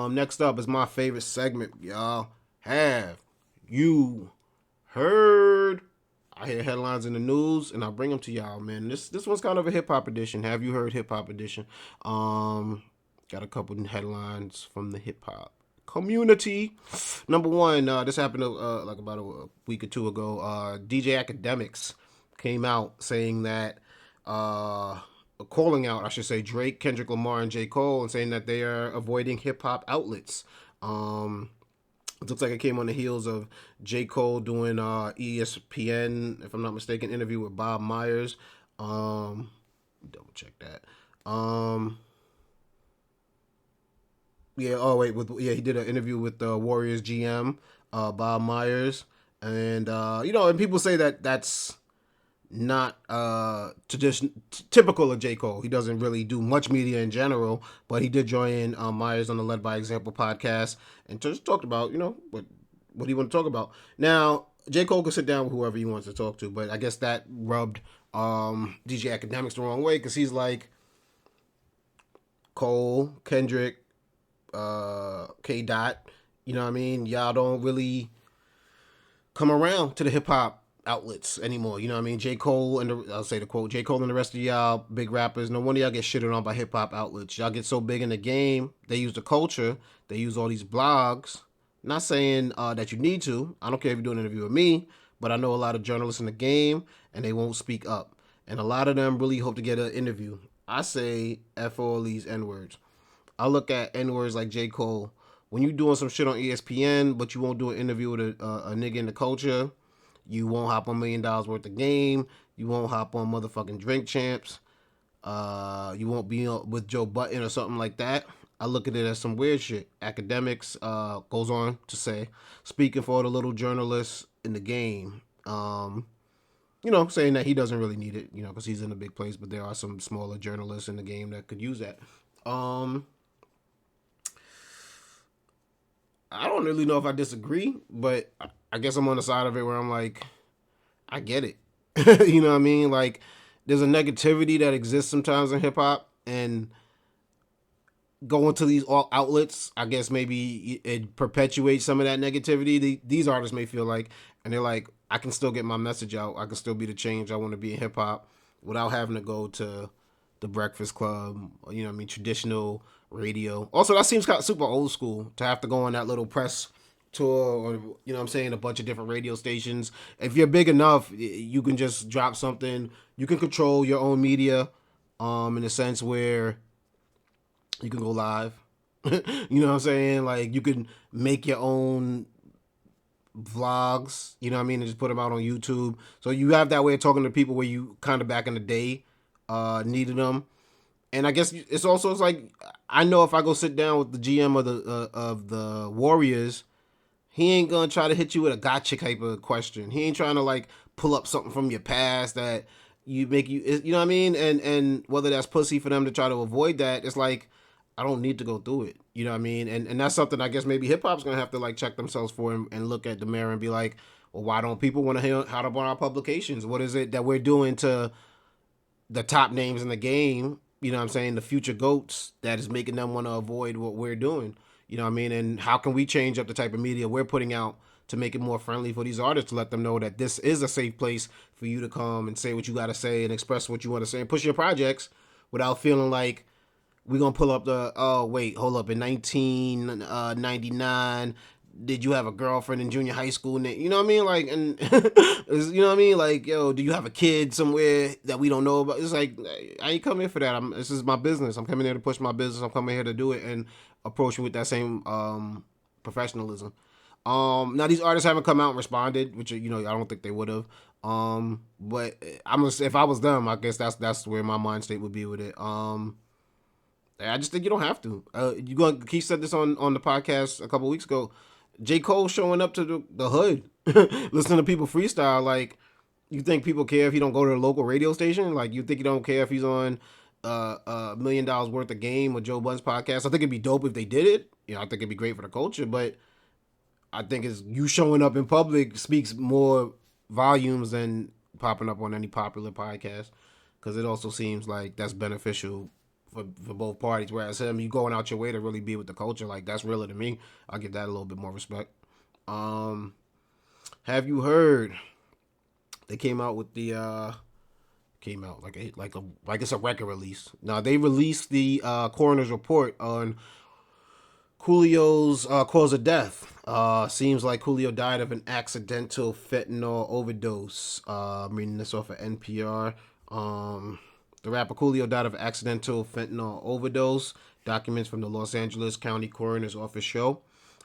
Next up is my favorite segment, y'all. Have you heard? I hear headlines in the news and I bring them to y'all, man. This one's kind of a hip hop edition. Have you heard hip hop edition? Got a couple headlines from the hip hop community. Number one, this happened like about a week or two ago. DJ Academics came out saying that calling out, I should say, Drake, Kendrick Lamar, and J. Cole, and saying that they are avoiding hip hop outlets. It looks like it came on the heels of J. Cole doing ESPN, if I'm not mistaken, interview with Bob Myers. Double check that. He did an interview with the Warriors GM, Bob Myers, and and people say that that's not typical of J. Cole. He doesn't really do much media in general, but he did join Myers on the Led by Example podcast and just talked about what he want to talk about. Now J. Cole can sit down with whoever he wants to talk to, but I guess that rubbed DJ Academics the wrong way, because he's like, Cole, Kendrick, K. Dot, you know what I mean? Y'all don't really come around to the hip hop outlets anymore, you know what I mean? J. Cole and I'll say the quote, J. Cole and the rest of y'all big rappers, no wonder y'all get shitted on by hip hop outlets. Y'all get so big in the game, they use the culture, they use all these blogs. Not saying that you need to. I don't care if you do an interview with me, but I know a lot of journalists in the game and they won't speak up. And a lot of them really hope to get an interview. I say F all these N-words. I look at N-words like J. Cole. When you doing some shit on ESPN, but you won't do an interview with a nigga in the culture, you won't hop on $1 million worth of game, you won't hop on motherfucking Drink Champs, you won't be with Joe Budden or something like that. I look at it as some weird shit. Academics goes on to say, speaking for the little journalists in the game, saying that he doesn't really need it, because he's in a big place, but there are some smaller journalists in the game that could use that. I don't really know if I disagree, but I guess I'm on the side of it where I'm like, I get it. You know what I mean? Like, there's a negativity that exists sometimes in hip hop, and going to these outlets, I guess maybe it perpetuates some of that negativity. These artists may feel like, and they're like, I can still get my message out. I can still be the change I want to be in hip hop without having to go to the Breakfast Club, traditional radio. Also, that seems kind of super old school to have to go on that little press tour or, a bunch of different radio stations. If you're big enough, you can just drop something. You can control your own media in a sense where you can go live. You know what I'm saying? Like, you can make your own vlogs, and just put them out on YouTube. So you have that way of talking to people where you kind of back in the day needed them. And I guess it's like, I know if I go sit down with the GM of the Warriors, he ain't gonna try to hit you with a gotcha type of question. He ain't trying to like pull up something from your past that you know what I mean? And whether that's pussy for them to try to avoid that, it's like, I don't need to go through it. You know what I mean? And that's something I guess maybe hip hop's gonna have to like check themselves for and look at the mirror and be like, well, why don't people want to hear how to on our publications? What is it that we're doing to the top names in the game? You know what I'm saying? The future GOATs that is making them want to avoid what we're doing. You know what I mean? And how can we change up the type of media we're putting out to make it more friendly for these artists, to let them know that this is a safe place for you to come and say what you got to say and express what you want to say and push your projects without feeling like we're going to pull up in 1999, did you have a girlfriend in junior high school? You know what I mean? Like, and you know what I mean? Like, yo, do you have a kid somewhere that we don't know about? It's like, I ain't coming here for that. This is my business. I'm coming here to push my business. I'm coming here to do it and approach you with that same professionalism. Now these artists haven't come out and responded, which I don't think they would have. But if I was them, I guess that's where my mind state would be with it. I just think you don't have to. Keith said this on the podcast a couple weeks ago. J. Cole showing up to the hood, listening to people freestyle. Like, You think people care if he don't go to the local radio station? Like, you think he don't care if he's on $1 million worth of game with Joe Budden's podcast? I think it'd be dope if they did it. I think it'd be great for the culture, but I think it's you showing up in public speaks more volumes than popping up on any popular podcast, because it also seems like that's beneficial for both parties. Whereas him, you going out your way to really be with the culture, like that's realer to me. I'll give that a little bit more respect. Have you heard? They came out with the came out like it's a record release. Now they released the coroner's report on Coolio's cause of death. Seems like Coolio died of an accidental fentanyl overdose. I'm reading this off of NPR. The rapper Coolio died of accidental fentanyl overdose. Documents from the Los Angeles County Coroner's Office show.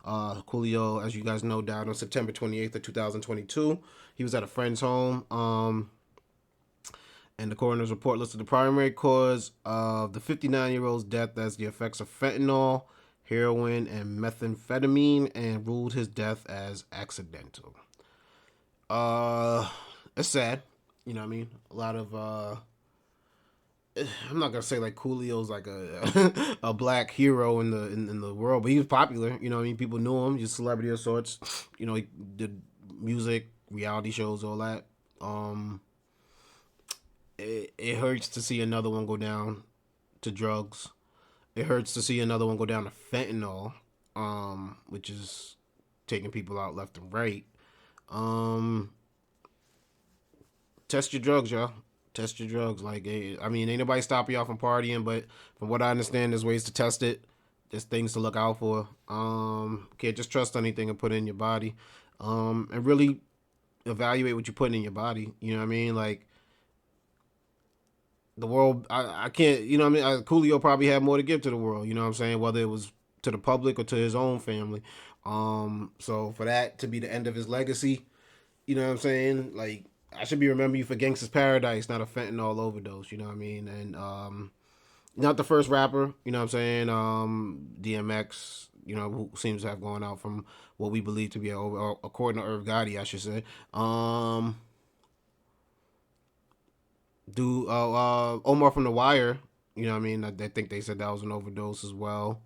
Coolio, as you guys know, died on September 28th of 2022. He was at a friend's home. And the coroner's report listed the primary cause of the 59-year-old's death as the effects of fentanyl, heroin, and methamphetamine, and ruled his death as accidental. It's sad. You know what I mean? A lot of I'm not gonna say like Coolio's like a black hero in the world, but he was popular. You know what I mean? People knew him. He's a celebrity of sorts. He did music, reality shows, all that. It hurts to see another one go down to drugs. It hurts to see another one go down to fentanyl, which is taking people out left and right. Test your drugs, y'all. Test your drugs. Like, I mean, ain't nobody stopping y'all from partying, but from what I understand, there's ways to test it. There's things to look out for. Can't just trust anything and put it in your body. And really evaluate what you're putting in your body. You know what I mean? Like, the world, I can't, you know what I mean? Coolio probably had more to give to the world, you know what I'm saying? Whether it was to the public or to his own family. So for that to be the end of his legacy, you know what I'm saying? Like, I should be remembering you for Gangsta's Paradise, not a fentanyl overdose, you know what I mean? And not the first rapper, you know what I'm saying? DMX, who seems to have gone out from what we believe to be, according to Irv Gotti, I should say. Omar from The Wire, you know what I mean? I think they said that was an overdose as well.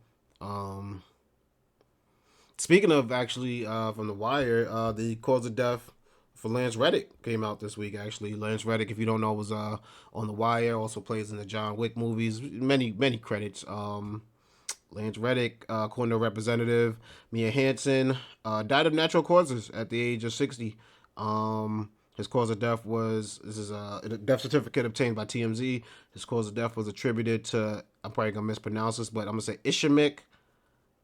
Speaking of actually from The Wire, the cause of death for Lance Reddick came out this week. Actually, Lance Reddick, if you don't know, was on The Wire. Also plays in the John Wick movies. Many credits. Lance Reddick, Cornell representative Mia Hansen, died of natural causes at the age of 60. His cause of death was, this is a death certificate obtained by TMZ. His cause of death was attributed to, I'm probably going to mispronounce this, but I'm going to say ischemic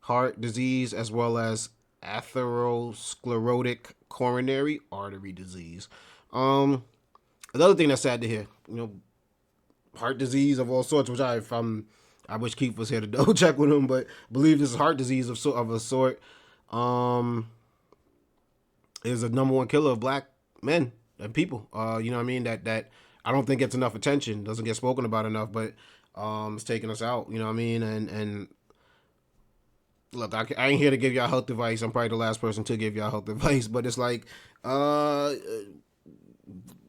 heart disease, as well as atherosclerotic coronary artery disease. Another thing that's sad to hear, heart disease of all sorts, which I wish Keith was here to double check with him, but I believe this is heart disease of a sort. Is a number one killer of black men and people. You know what I mean? That I don't think gets enough attention, doesn't get spoken about enough, but it's taking us out. You know what I mean? And look, I ain't here to give y'all health advice. I'm probably the last person to give y'all health advice, but it's like,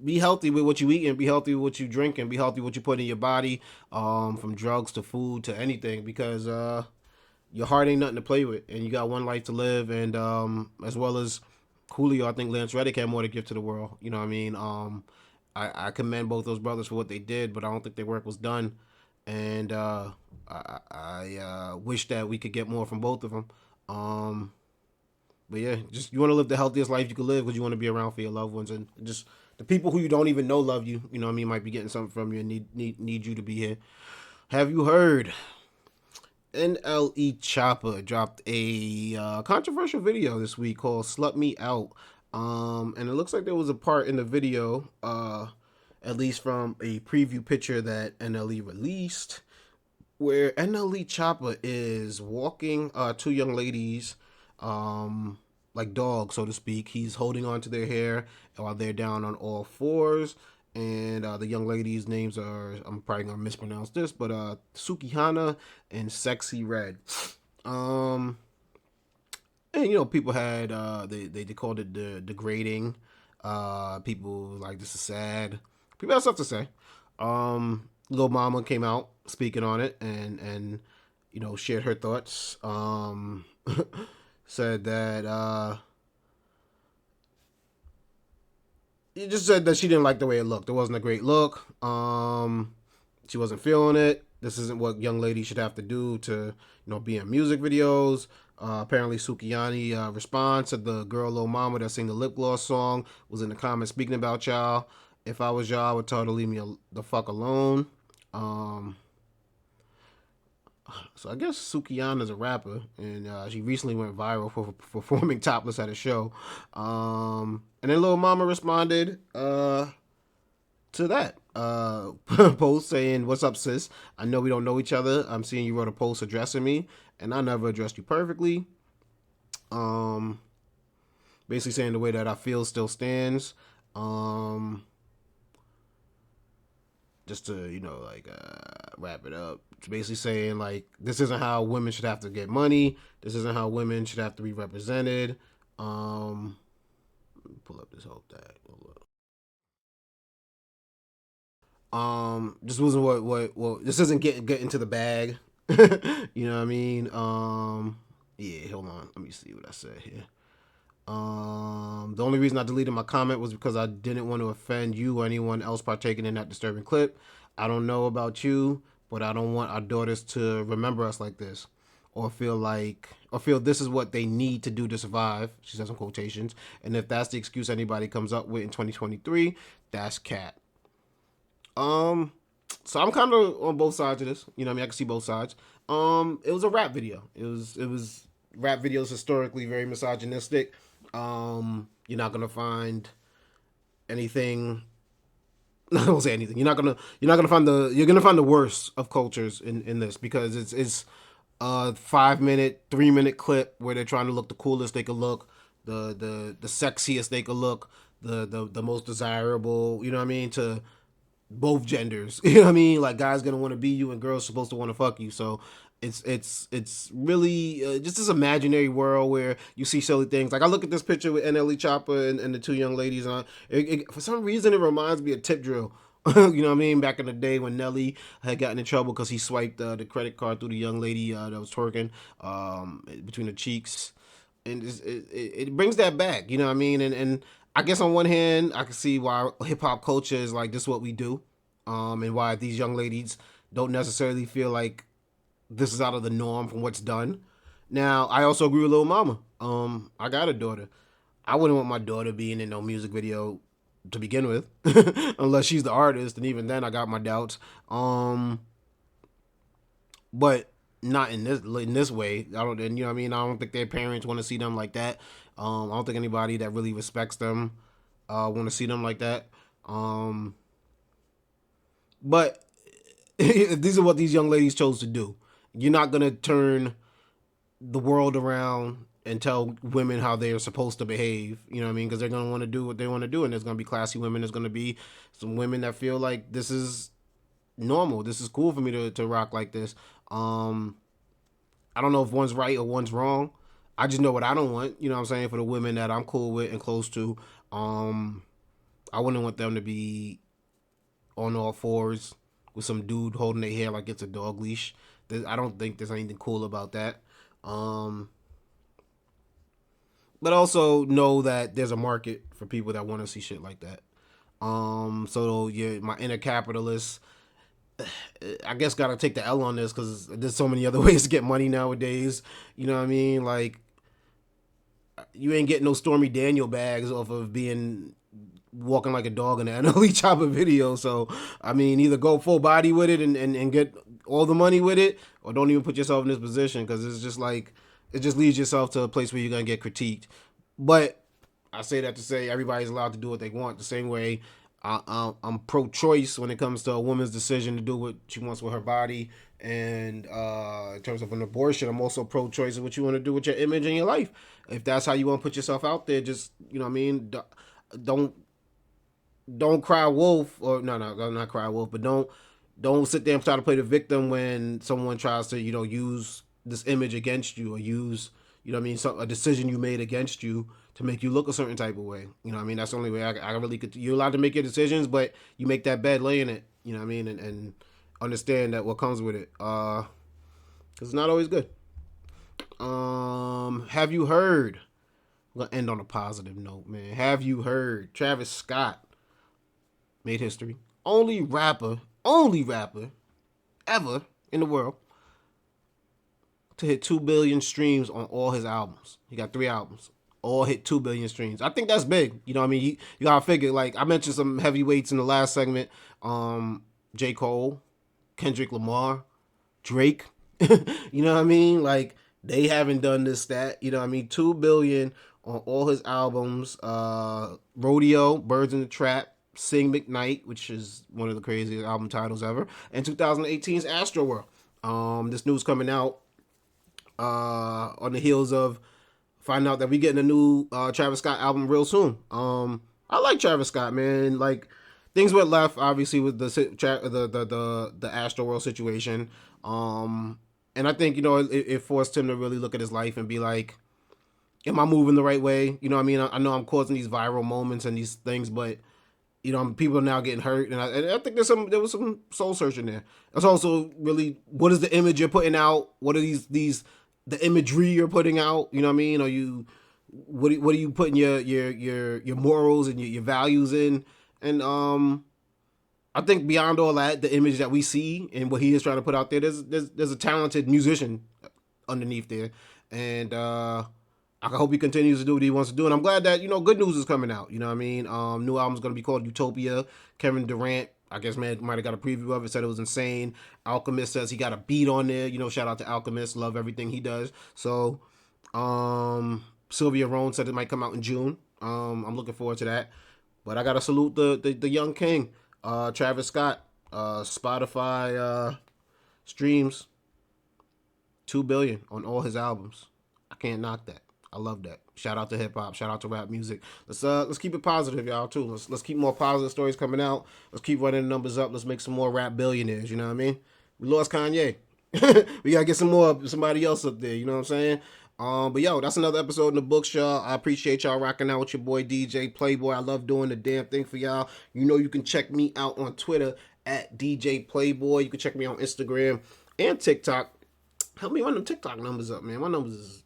be healthy with what you eat, and be healthy with what you drink, and be healthy with what you put in your body, from drugs to food to anything, because your heart ain't nothing to play with, and you got one life to live. And as well as Coolio, I think Lance Reddick had more to give to the world. You know what I mean? I commend both those brothers for what they did, but I don't think their work was done. And I wish that we could get more from both of them. But yeah, just you want to live the healthiest life you can live, because you want to be around for your loved ones, and just the people who you don't even know love you. You know what I mean? Might be getting something from you and need you to be here. Have you heard? NLE Choppa dropped a controversial video this week called "Slut Me Out," and it looks like there was a part in the video, at least from a preview picture that NLE released, where NLE Choppa is walking two young ladies, like dogs, so to speak. He's holding on to their hair while they're down on all fours. And the young ladies' names are, I'm probably going to mispronounce this, but Sukihana and Sexy Red. And, people had, they called it the degrading. People like, this is sad. People have stuff to say. Lil Mama came out speaking on it and shared her thoughts. Said that he just said that she didn't like the way it looked. It wasn't a great look. She wasn't feeling it. This isn't what young ladies should have to do to, be in music videos. Apparently, Sukiyani responds to the girl Lil Mama that sang the lip gloss song, was in the comments speaking about y'all. If I was y'all, I would tell her to leave me the fuck alone. So I guess Sukiyana is a rapper, and she recently went viral for performing topless at a show. And then Lil Mama responded to that post saying, "What's up, sis? I know we don't know each other. I'm seeing you wrote a post addressing me, and I never addressed you perfectly." Basically saying the way that I feel still stands. Just to wrap it up, it's basically saying like, this isn't how women should have to get money. This isn't how women should have to be represented. Let me pull up this whole thing. This wasn't what this isn't get into the bag. You know what I mean? Yeah, hold on. Let me see what I said here. The only reason I deleted my comment was because I didn't want to offend you or anyone else partaking in that disturbing clip. I don't know about you, but I don't want our daughters to remember us like this, or feel this is what they need to do to survive. She says in quotations. And if that's the excuse anybody comes up with in 2023, that's cat. So I'm kind of on both sides of this. I can see both sides. It was a rap video. It was rap videos historically very misogynistic. You're not gonna find anything. I don't say anything. You're gonna find the worst of cultures in this, because it's a 5-minute, 3-minute clip where they're trying to look the coolest they could look, the sexiest they could look, the most desirable. You know what I mean? To both genders. You know what I mean? Like, guys gonna want to be you and girls supposed to want to fuck you. So it's really just this imaginary world where you see silly things. Like, I look at this picture with NLE Choppa and the two young ladies on. For some reason, it reminds me of Tip Drill. You know what I mean? Back in the day when Nelly had gotten in trouble because he swiped the credit card through the young lady that was twerking between the cheeks. And it brings that back. You know what I mean? And I guess on one hand, I can see why hip hop culture is like, this is what we do, and why these young ladies don't necessarily feel like this is out of the norm from what's done. Now, I also agree with Lil Mama. I got a daughter. I wouldn't want my daughter being in no music video to begin with, unless she's the artist, and even then, I got my doubts. But not in this way. I don't, and you know what I mean. I don't think their parents want to see them like that. I don't think anybody that really respects them want to see them like that. But these are what these young ladies chose to do. You're not gonna turn the world around and tell women how they are supposed to behave. You know what I mean? Because they're gonna want to do what they want to do, and there's gonna be classy women. There's gonna be some women that feel like this is normal. This is cool for me to rock like this. I don't know if one's right or one's wrong. I just know what I don't want. You know what I'm saying? For the women that I'm cool with and close to, I wouldn't want them to be on all fours with some dude holding their hair like it's a dog leash. I don't think there's anything cool about that. But also know that there's a market for people that want to see shit like that. So yeah, my inner capitalist, I guess, gotta take the L on this, because there's so many other ways to get money nowadays. You know what I mean? Like, you ain't getting no Stormy Daniel bags off of walking like a dog in the NLE Choppa video. So, I mean, either go full body with it and get all the money with it, or don't even put yourself in this position, because it's just like, it just leads yourself to a place where you're going to get critiqued. But I say that to say everybody's allowed to do what they want. The same way I'm pro-choice when it comes to a woman's decision to do what she wants with her body. And in terms of an abortion, I'm also pro-choice of what you want to do with your image and your life. If that's how you want to put yourself out there, just, you know what I mean? Don't cry wolf, or no, not cry wolf, but don't sit there and try to play the victim when someone tries to, use this image against you, or use, a decision you made against you to make you look a certain type of way. You know what I mean? That's the only way I really could. You're allowed to make your decisions, but you make that bed, lay in it. You know what I mean? And understand that what comes with it. Because it's not always good. Have you heard? I'm going to end on a positive note, man. Have you heard? Travis Scott made history. Only rapper ever in the world to hit 2 billion streams on all his albums. He got 3 albums. All hit 2 billion streams. I think that's big. You know what I mean? You gotta figure, like, I mentioned some heavyweights in the last segment. J. Cole, Kendrick Lamar, Drake. You know what I mean? Like, they haven't done this stat. You know what I mean? 2 billion on all his albums. Rodeo, Birds in the Trap, Sing McKnight, which is one of the craziest album titles ever, and 2018's Astroworld. This news coming out on the heels of finding out that we getting a new Travis Scott album real soon. I like Travis Scott, man. Like, things went left, obviously, with the Astroworld situation. And I think, you know, it forced him to really look at his life and be like, am I moving the right way? You know what I mean? I know I'm causing these viral moments and these things, but, you know, people are now getting hurt. And I think there was some soul searching there. It's also really, what is the image you're putting out? What are the imagery you're putting out? You know what I mean? What are you putting your morals and your values in? And I think beyond all that, the image that we see and what he is trying to put out there, there's a talented musician underneath there, and I hope he continues to do what he wants to do. And I'm glad that, you know, good news is coming out. You know what I mean? New album's gonna be called Utopia. Kevin Durant, I guess, man, might have got a preview of it, said it was insane. Alchemist says he got a beat on there. You know, shout out to Alchemist, love everything he does. So, Sylvia Rhone said it might come out in June. I'm looking forward to that. But I gotta salute the young king, Travis Scott. Spotify streams 2 billion on all his albums. I can't knock that. I love that. Shout out to hip hop. Shout out to rap music. Let's keep it positive, y'all, too. Let's keep more positive stories coming out. Let's keep running the numbers up. Let's make some more rap billionaires. You know what I mean? We lost Kanye. We gotta get somebody else up there. You know what I'm saying? But yo, that's another episode in the books, y'all. I appreciate y'all rocking out with your boy DJ Playboy. I love doing the damn thing for y'all. You know you can check me out on Twitter at DJ Playboy. You can check me on Instagram and TikTok. Help me run them TikTok numbers up, man. My numbers is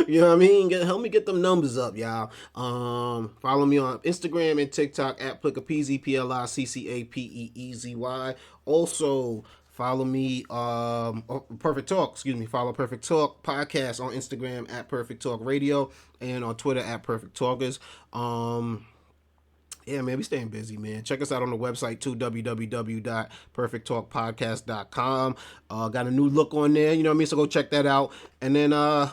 you know what I mean? Help me get them numbers up, y'all. Follow me on Instagram and TikTok at PLICCAPEEZY, PLICCAPEEZY. Also, follow me, Perfect Talk, follow Perfect Talk Podcast on Instagram at Perfect Talk Radio and on Twitter at Perfect Talkers. Yeah, man, we staying busy, man. Check us out on the website, too, www.perfecttalkpodcast.com. Got a new look on there, you know what I mean? So go check that out. And then my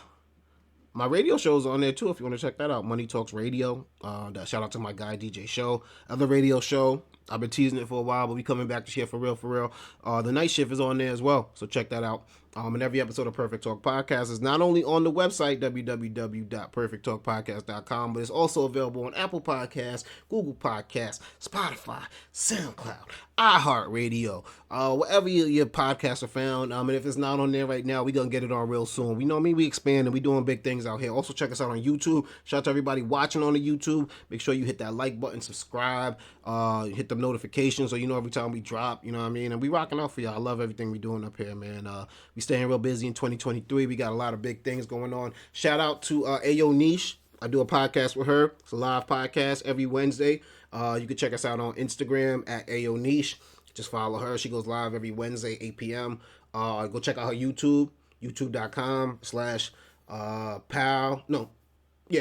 radio show's on there, too, if you want to check that out. Money Talks Radio. Shout out to my guy, DJ Show. Other radio show. I've been teasing it for a while, but we coming back this year for real. The night shift is on there as well, so check that out. And every episode of Perfect Talk Podcast is not only on the website, www.perfecttalkpodcast.com, but it's also available on Apple Podcasts, Google Podcasts, Spotify, SoundCloud, iHeartRadio, wherever your podcasts are found. And if it's not on there right now, we're going to get it on real soon. We know me, we expanding, we doing big things out here. Also, check us out on YouTube. Shout out to everybody watching on the YouTube. Make sure you hit that like button, subscribe, hit the notifications so you know every time we drop, you know what I mean? And we rocking out for y'all. I love everything we doing up here, man. We staying real busy in 2023. We got a lot of big things going on. Shout out to Ayo Niche. I do a podcast with her. It's a live podcast every Wednesday. You can check us out on Instagram at Ayo Niche. Just follow her. She goes live every Wednesday, 8 p.m. Go check out her YouTube, youtube.com/pal.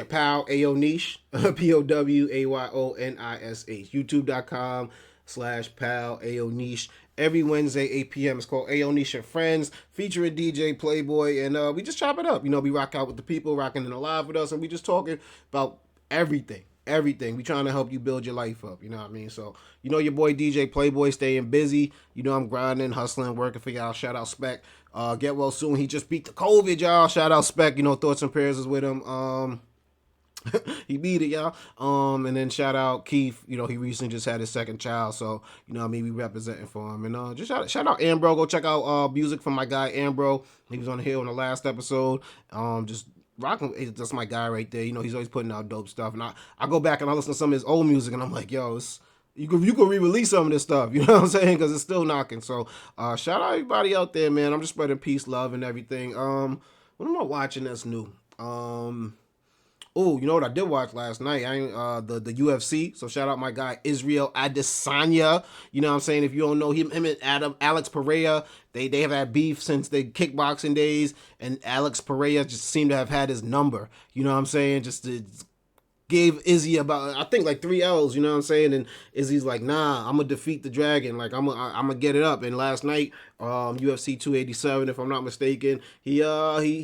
Pal Ayo Niche, POWAYONISH. YouTube.com/pal Ayo Niche. Every Wednesday, 8 p.m. It's called Ayo Niche and Friends, featuring DJ Playboy. And we just chop it up. You know, we rock out with the people rocking in the live with us, and we just talking about everything. We trying to help you build your life up. You know what I mean? So, you know, your boy DJ Playboy staying busy. You know, I'm grinding, hustling, working for y'all. Shout out Spec. Get well soon. He just beat the COVID, y'all. Shout out Spec. You know, thoughts and prayers is with him. He beat it, y'all. And then shout out Keith. You know, he recently just had his second child, so you know what I mean, we representing for him. And just shout out Ambro. Go check out music from my guy Ambro. He was on the hill in the last episode. Just Rockin', that's my guy right there. You know, he's always putting out dope stuff. And I go back and I listen to some of his old music and I'm like, yo, you could re-release some of this stuff. You know what I'm saying? Because it's still knocking. So shout out everybody out there, man. I'm just spreading peace, love, and everything. What am I watching that's new? Oh, you know what I did watch last night? The UFC. So shout out my guy Israel Adesanya. You know what I'm saying? If you don't know him and Alex Pereira, they have had beef since the kickboxing days, and Alex Pereira just seemed to have had his number. You know what I'm saying? Just gave Izzy about, I think, like 3 L's, you know what I'm saying? And Izzy's like, nah, I'm gonna defeat the dragon. Like, I'm gonna get it up. And last night, UFC 287, if I'm not mistaken, he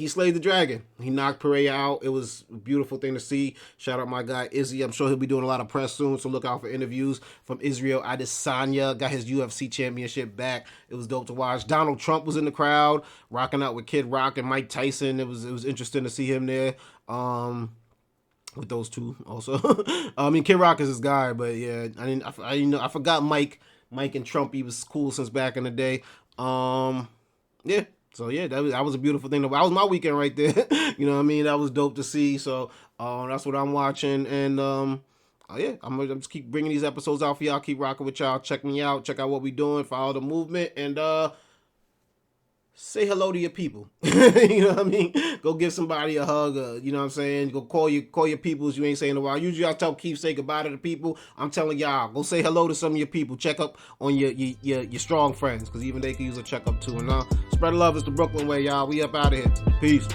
slayed the dragon. He knocked Pereira out. It was a beautiful thing to see. Shout out my guy Izzy. I'm sure he'll be doing a lot of press soon, so look out for interviews from Israel Adesanya. Got his UFC championship back. It was dope to watch. Donald Trump was in the crowd, rocking out with Kid Rock and Mike Tyson. It was interesting to see him there. With those two also. I mean, Kid Rock is his guy, but yeah, I forgot Mike and Trump. He was cool since back in the day. Yeah. So yeah, that was a beautiful thing. That was my weekend right there. You know what I mean? That was dope to see. So that's what I'm watching. And yeah, I'm just keep bringing these episodes out for y'all. Keep rocking with y'all. Check me out. Check out what we doing. Follow the movement. And say hello to your people. You know what I mean? Go give somebody a hug. You know what I'm saying? Go call your peoples you ain't saying in a while. Usually I tell Keith say goodbye to the people. I'm telling y'all, go say hello to some of your people. Check up on your strong friends, because even they can use a checkup too. And spread love is the Brooklyn way, y'all. We up out of here. Peace.